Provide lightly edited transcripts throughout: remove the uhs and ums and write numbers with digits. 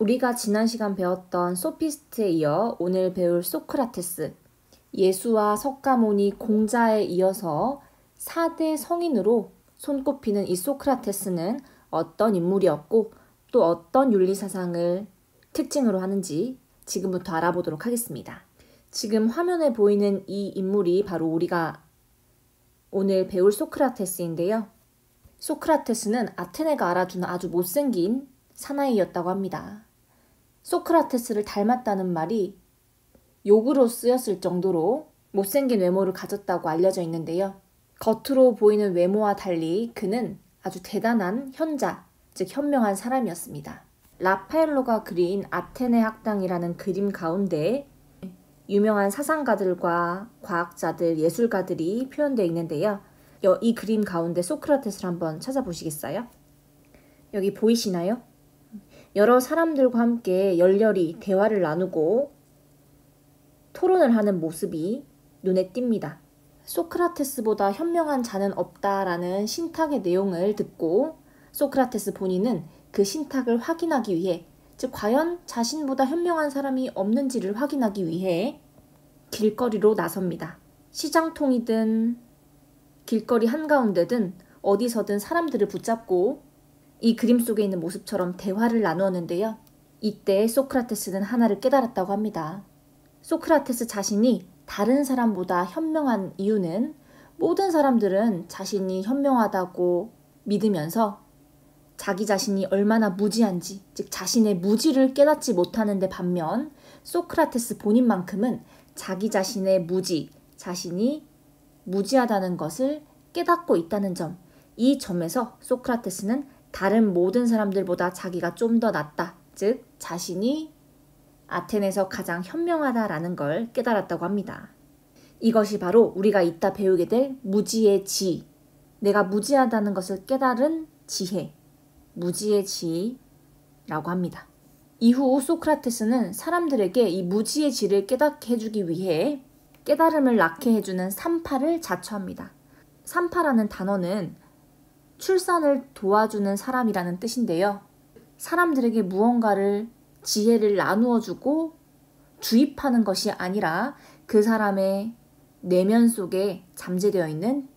우리가 지난 시간 배웠던 소피스트에 이어 오늘 배울 소크라테스, 예수와 석가모니 공자에 이어서 4대 성인으로 손꼽히는 이 소크라테스는 어떤 인물이었고 또 어떤 윤리사상을 특징으로 하는지 지금부터 알아보도록 하겠습니다. 지금 화면에 보이는 이 인물이 바로 우리가 오늘 배울 소크라테스인데요. 소크라테스는 아테네가 알아주는 아주 못생긴 사나이였다고 합니다. 소크라테스를 닮았다는 말이 욕으로 쓰였을 정도로 못생긴 외모를 가졌다고 알려져 있는데요. 겉으로 보이는 외모와 달리 그는 아주 대단한 현자, 즉 현명한 사람이었습니다. 라파엘로가 그린 아테네 학당이라는 그림 가운데 유명한 사상가들과 과학자들, 예술가들이 표현되어 있는데요. 이 그림 가운데 소크라테스를 한번 찾아보시겠어요? 여기 보이시나요? 여러 사람들과 함께 열렬히 대화를 나누고 토론을 하는 모습이 눈에 띕니다. 소크라테스보다 현명한 자는 없다라는 신탁의 내용을 듣고 소크라테스 본인은 그 신탁을 확인하기 위해, 즉 과연 자신보다 현명한 사람이 없는지를 확인하기 위해 길거리로 나섭니다. 시장통이든 길거리 한가운데든 어디서든 사람들을 붙잡고 이 그림 속에 있는 모습처럼 대화를 나누었는데요. 이때 소크라테스는 하나를 깨달았다고 합니다. 소크라테스 자신이 다른 사람보다 현명한 이유는 모든 사람들은 자신이 현명하다고 믿으면서 자기 자신이 얼마나 무지한지, 즉 자신의 무지를 깨닫지 못하는데 반면 소크라테스 본인만큼은 자기 자신의 무지, 자신이 무지하다는 것을 깨닫고 있다는 점, 이 점에서 소크라테스는 다른 모든 사람들보다 자기가 좀 더 낫다, 즉 자신이 아테네에서 가장 현명하다라는 걸 깨달았다고 합니다. 이것이 바로 우리가 이따 배우게 될 무지의 지, 내가 무지하다는 것을 깨달은 지혜, 무지의 지라고 합니다. 이후 소크라테스는 사람들에게 이 무지의 지를 깨닫게 해주기 위해 깨달음을 낳게 해주는 삼파를 자처합니다. 삼파라는 단어는 출산을 도와주는 사람이라는 뜻인데요. 사람들에게 무언가를 지혜를 나누어주고 주입하는 것이 아니라 그 사람의 내면 속에 잠재되어 있는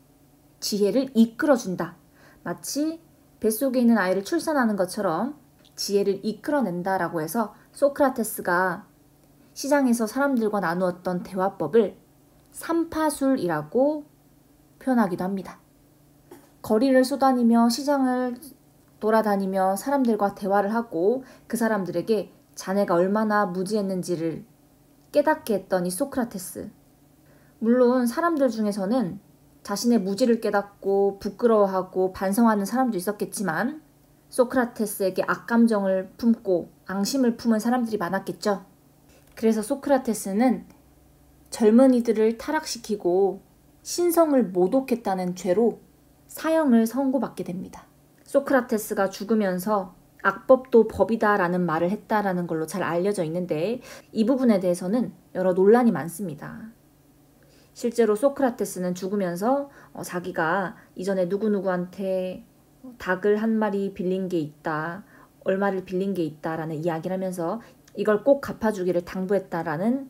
지혜를 이끌어준다. 마치 뱃속에 있는 아이를 출산하는 것처럼 지혜를 이끌어낸다라고 해서 소크라테스가 시장에서 사람들과 나누었던 대화법을 삼파술이라고 표현하기도 합니다. 거리를 쏘다니며 시장을 돌아다니며 사람들과 대화를 하고 그 사람들에게 자네가 얼마나 무지했는지를 깨닫게 했던 이 소크라테스. 물론 사람들 중에서는 자신의 무지를 깨닫고 부끄러워하고 반성하는 사람도 있었겠지만 소크라테스에게 악감정을 품고 앙심을 품은 사람들이 많았겠죠. 그래서 소크라테스는 젊은이들을 타락시키고 신성을 모독했다는 죄로 사형을 선고받게 됩니다. 소크라테스가 죽으면서 악법도 법이다라는 말을 했다라는 걸로 잘 알려져 있는데 이 부분에 대해서는 여러 논란이 많습니다. 실제로 소크라테스는 죽으면서 자기가 이전에 누구누구한테 닭을 한 마리 빌린 게 있다, 얼마를 빌린 게 있다라는 이야기를 하면서 이걸 꼭 갚아주기를 당부했다라는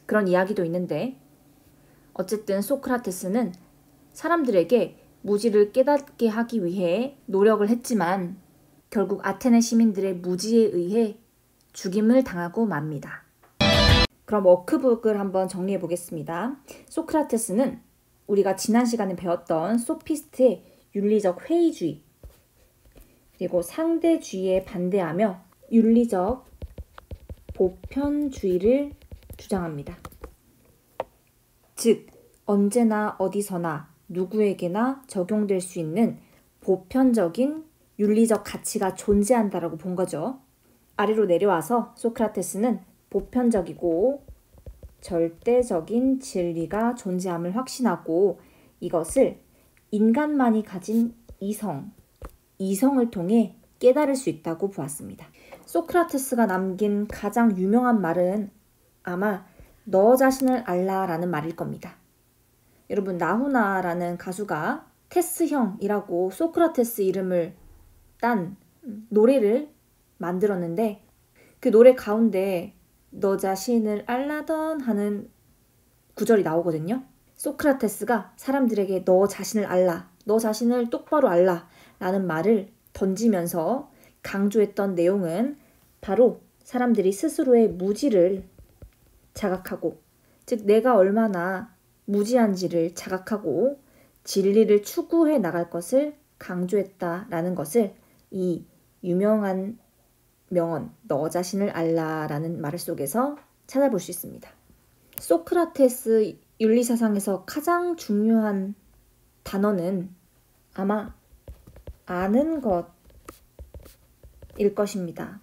그런 이야기도 있는데, 어쨌든 소크라테스는 사람들에게 무지를 깨닫게 하기 위해 노력을 했지만 결국 아테네 시민들의 무지에 의해 죽임을 당하고 맙니다. 그럼 워크북을 한번 정리해 보겠습니다. 소크라테스는 우리가 지난 시간에 배웠던 소피스트의 윤리적 회의주의, 그리고 상대주의에 반대하며 윤리적 보편주의를 주장합니다. 즉, 언제나 어디서나 누구에게나 적용될 수 있는 보편적인 윤리적 가치가 존재한다라고 본 거죠. 아래로 내려와서 소크라테스는 보편적이고 절대적인 진리가 존재함을 확신하고 이것을 인간만이 가진 이성을 통해 깨달을 수 있다고 보았습니다. 소크라테스가 남긴 가장 유명한 말은 아마 너 자신을 알라라는 말일 겁니다. 여러분, 나훈아라는 가수가 테스형이라고 소크라테스 이름을 딴 노래를 만들었는데 그 노래 가운데 너 자신을 알라던 하는 구절이 나오거든요. 소크라테스가 사람들에게 너 자신을 알라, 너 자신을 똑바로 알라 라는 말을 던지면서 강조했던 내용은 바로 사람들이 스스로의 무지를 자각하고, 즉 내가 얼마나 무지한지를 자각하고 진리를 추구해 나갈 것을 강조했다라는 것을 이 유명한 명언 너 자신을 알라라는 말 속에서 찾아볼 수 있습니다. 소크라테스 윤리사상에서 가장 중요한 단어는 아마 아는 것일 것입니다.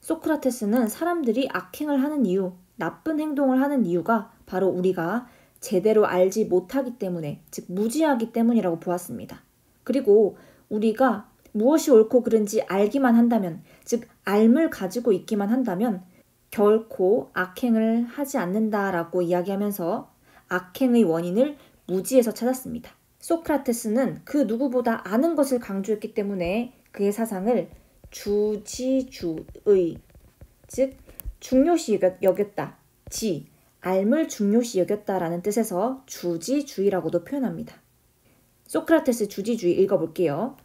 소크라테스는 사람들이 악행을 하는 이유, 나쁜 행동을 하는 이유가 바로 우리가 제대로 알지 못하기 때문에, 즉 무지하기 때문이라고 보았습니다. 그리고 우리가 무엇이 옳고 그른지 알기만 한다면, 즉 알을 가지고 있기만 한다면 결코 악행을 하지 않는다라고 이야기하면서 악행의 원인을 무지에서 찾았습니다. 소크라테스는 그 누구보다 아는 것을 강조했기 때문에 그의 사상을 주지주의, 즉 중요시 여겼다, 알을 중요시 여겼다라는 뜻에서 주지주의라고도 표현합니다. 소크라테스 주지주의 읽어볼게요.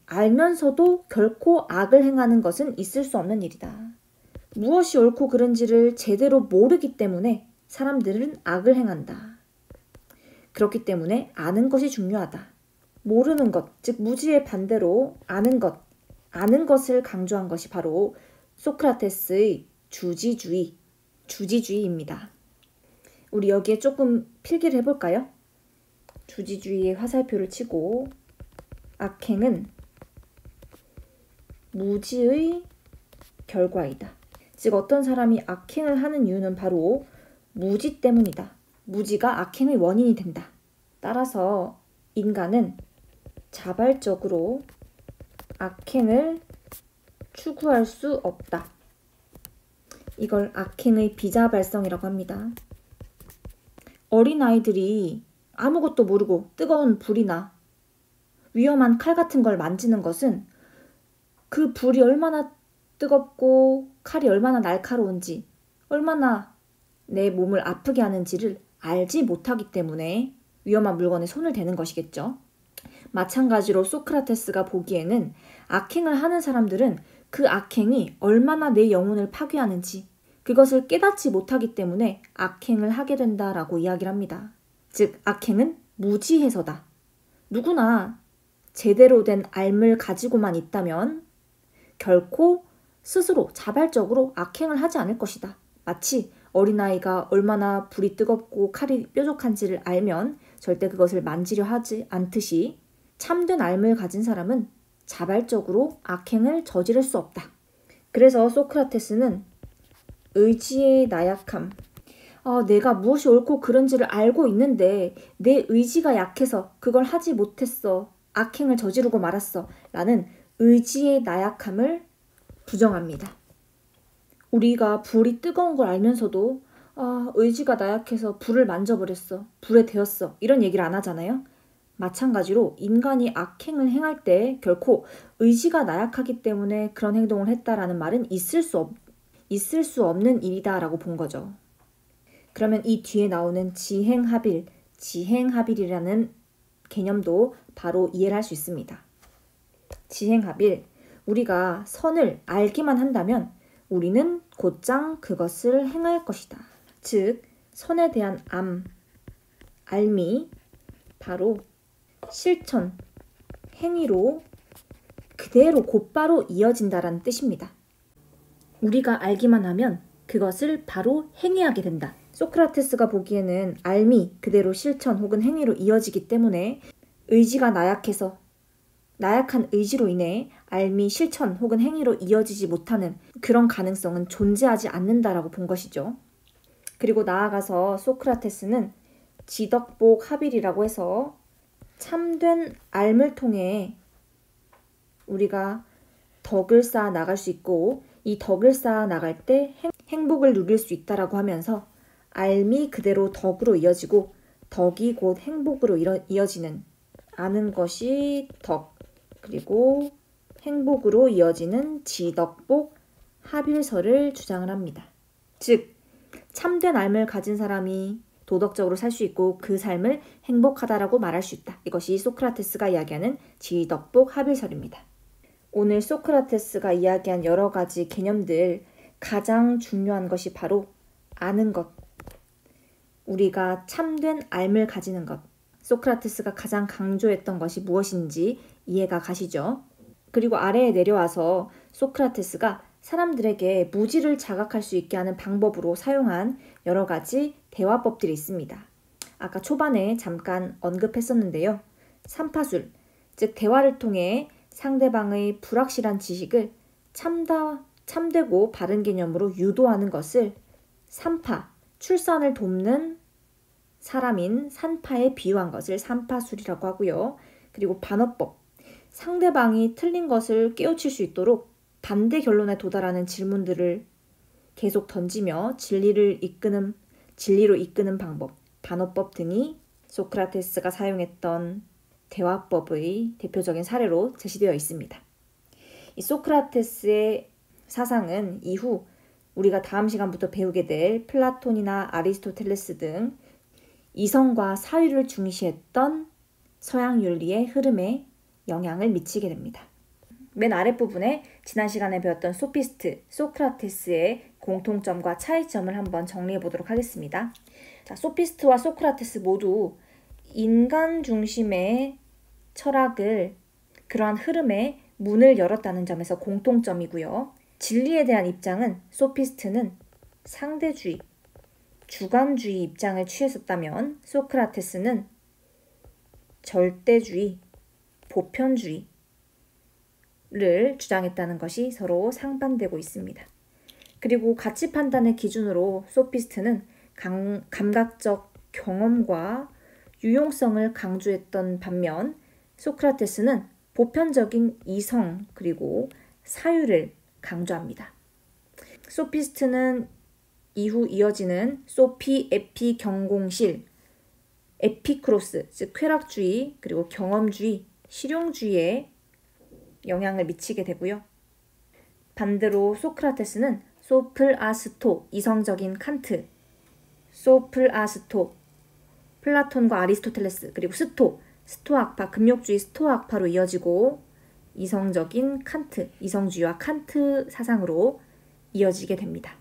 알면서도 결코 악을 행하는 것은 있을 수 없는 일이다. 무엇이 옳고 그른지를 제대로 모르기 때문에 사람들은 악을 행한다. 그렇기 때문에 아는 것이 중요하다. 모르는 것, 즉 무지의 반대로 아는 것을 강조한 것이 바로 소크라테스의 주지주의입니다. 우리 여기에 조금 필기를 해볼까요? 주지주의의 화살표를 치고 악행은 무지의 결과이다. 즉 어떤 사람이 악행을 하는 이유는 바로 무지 때문이다. 무지가 악행의 원인이 된다. 따라서 인간은 자발적으로 악행을 추구할 수 없다. 이걸 악행의 비자발성이라고 합니다. 어린아이들이 아무것도 모르고 뜨거운 불이나 위험한 칼 같은 걸 만지는 것은 그 불이 얼마나 뜨겁고 칼이 얼마나 날카로운지, 얼마나 내 몸을 아프게 하는지를 알지 못하기 때문에 위험한 물건에 손을 대는 것이겠죠. 마찬가지로 소크라테스가 보기에는 악행을 하는 사람들은 그 악행이 얼마나 내 영혼을 파괴하는지 그것을 깨닫지 못하기 때문에 악행을 하게 된다라고 이야기를 합니다. 즉 악행은 무지해서다. 누구나 제대로 된 알을 가지고만 있다면 결코 스스로 자발적으로 악행을 하지 않을 것이다. 마치 어린아이가 얼마나 불이 뜨겁고 칼이 뾰족한지를 알면 절대 그것을 만지려 하지 않듯이 참된 알을 가진 사람은 자발적으로 악행을 저지를 수 없다. 그래서 소크라테스는 의지의 나약함, 내가 무엇이 옳고 그른지를 알고 있는데 내 의지가 약해서 그걸 하지 못했어. 악행을 저지르고 말았어. 라는 의지의 나약함을 부정합니다. 우리가 불이 뜨거운 걸 알면서도 의지가 나약해서 불을 만져버렸어. 불에 데웠어. 이런 얘기를 안 하잖아요. 마찬가지로 인간이 악행을 행할 때 결코 의지가 나약하기 때문에 그런 행동을 했다라는 말은 있을 수 없는 일이다라고 본 거죠. 그러면 이 뒤에 나오는 지행합일이라는 개념도 바로 이해를 할 수 있습니다. 지행합일, 우리가 선을 알기만 한다면 우리는 곧장 그것을 행할 것이다. 즉 선에 대한 알미, 바로 실천, 행위로 그대로 곧바로 이어진다라는 뜻입니다. 우리가 알기만 하면 그것을 바로 행해하게 된다. 소크라테스가 보기에는 알미 그대로 실천 혹은 행위로 이어지기 때문에 의지가 나약한 의지로 인해 알미 실천 혹은 행위로 이어지지 못하는 그런 가능성은 존재하지 않는다라고 본 것이죠. 그리고 나아가서 소크라테스는 지덕복 합일이라고 해서 참된 알을 통해 우리가 덕을 쌓아 나갈 수 있고 이 덕을 쌓아 나갈 때 행복을 누릴 수 있다라고 하면서 알미 그대로 덕으로 이어지고 덕이 곧 행복으로 이어지는, 아는 것이 덕, 그리고 행복으로 이어지는 지덕복 하빌설을 주장을 합니다. 즉, 참된 삶을 가진 사람이 도덕적으로 살 수 있고 그 삶을 행복하다라고 말할 수 있다. 이것이 소크라테스가 이야기하는 지덕복 하빌설입니다. 오늘 소크라테스가 이야기한 여러 가지 개념들, 가장 중요한 것이 바로 아는 것, 우리가 참된 삶을 가지는 것. 소크라테스가 가장 강조했던 것이 무엇인지 이해가 가시죠? 그리고 아래에 내려와서 소크라테스가 사람들에게 무지를 자각할 수 있게 하는 방법으로 사용한 여러 가지 대화법들이 있습니다. 아까 초반에 잠깐 언급했었는데요. 삼파술, 즉 대화를 통해 상대방의 불확실한 지식을 참되고 바른 개념으로 유도하는 것을 삼파, 출산을 돕는 사람인 산파에 비유한 것을 삼파술이라고 하고요. 그리고 반어법, 상대방이 틀린 것을 깨우칠 수 있도록 반대 결론에 도달하는 질문들을 계속 던지며 진리로 이끄는 방법, 반어법 등이 소크라테스가 사용했던 대화법의 대표적인 사례로 제시되어 있습니다. 이 소크라테스의 사상은 이후 우리가 다음 시간부터 배우게 될 플라톤이나 아리스토텔레스 등 이성과 사유를 중시했던 서양 윤리의 흐름에 영향을 미치게 됩니다. 맨 아랫부분에 지난 시간에 배웠던 소피스트, 소크라테스의 공통점과 차이점을 한번 정리해 보도록 하겠습니다. 자, 소피스트와 소크라테스 모두 인간 중심의 철학을 그러한 흐름에 문을 열었다는 점에서 공통점이고요. 진리에 대한 입장은 소피스트는 상대주의, 주관주의 입장을 취했었다면 소크라테스는 절대주의, 보편주의를 주장했다는 것이 서로 상반되고 있습니다. 그리고 가치 판단의 기준으로 소피스트는 감각적 경험과 유용성을 강조했던 반면 소크라테스는 보편적인 이성 그리고 사유를 강조합니다. 소피스트는 이후 이어지는 소피, 에피, 경공실, 에피크로스, 즉 쾌락주의, 그리고 경험주의, 실용주의에 영향을 미치게 되고요. 반대로 소크라테스는 소플아스토, 이성적인 칸트, 소플아스토, 플라톤과 아리스토텔레스, 그리고 스토아학파, 금욕주의 스토아학파로 이어지고 이성적인 칸트, 이성주의와 칸트 사상으로 이어지게 됩니다.